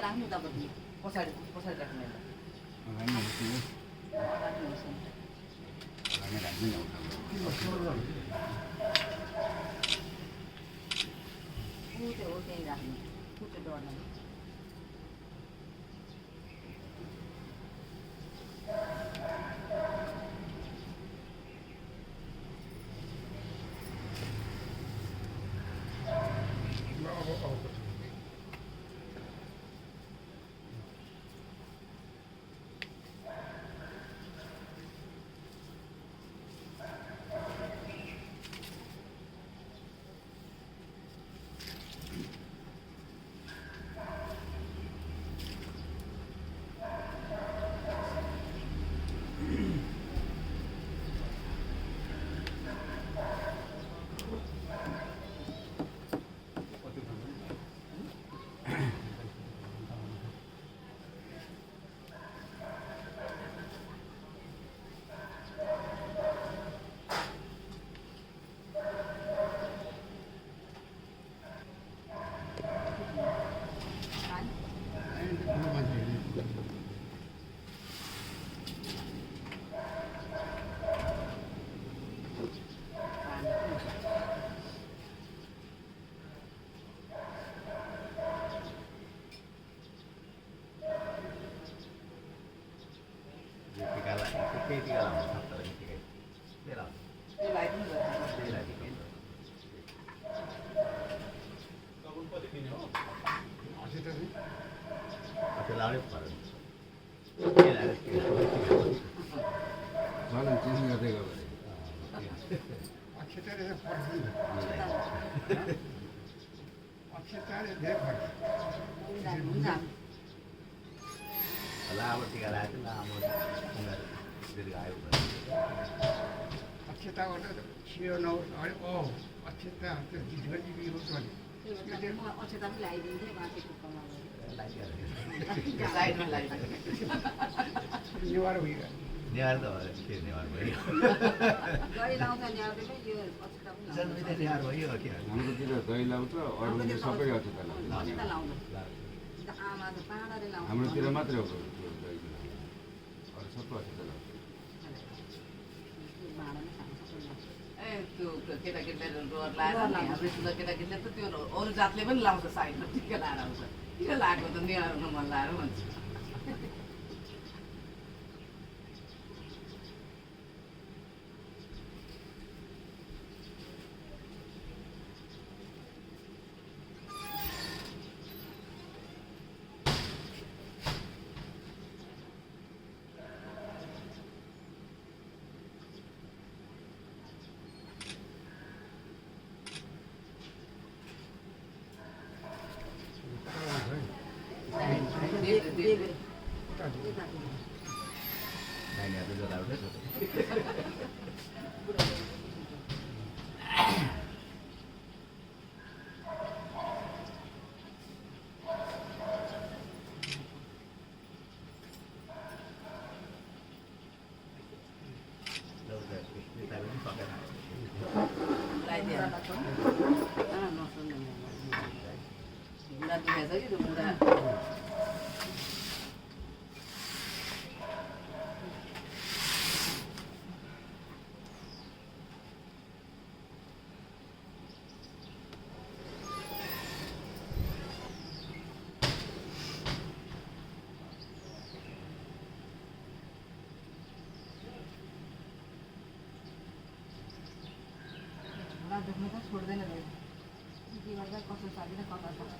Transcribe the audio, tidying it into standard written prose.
राख्नु उतापट्टि पछाडि पछाडि राख्नु एउटा ऊ त्यो हो त्यहीँ राख्नु कुचो डढ्नु त्यो लाइट पनि अक्षता पनि लगाइदिन्थ्यो माथि टुप्पोमा साइडमा लाइट नेवार त के नेवार भयो गरी लाउँछ नि अब यो अक्षता पनि जन्मिँदै नेवार भयो के हाम्रोतिर दही लाउँछ अरूले सबै अक्षता लाउँछ अक्षता लाउँदैन आमा त पाहाडले लाउँछ हाम्रोतिर मात्रै हो दही अरू सबै अक्षता लाउँछ ए त्यो केटाकेटीले डर लाएर नि हाम्रो ठुलो केटाकेटीले त त्यो अरू जातले पनि लाउँछ साइडमा टिका लाएर आउँछ किन लगाएको त नेवारमा मन लाएर भन्छ नानीहरू जलाउँदै बुढा दुखेछ कि त्यो बुढा देख्नु त छोड्दैन के गर्दा कसो साथी र कता सक्छ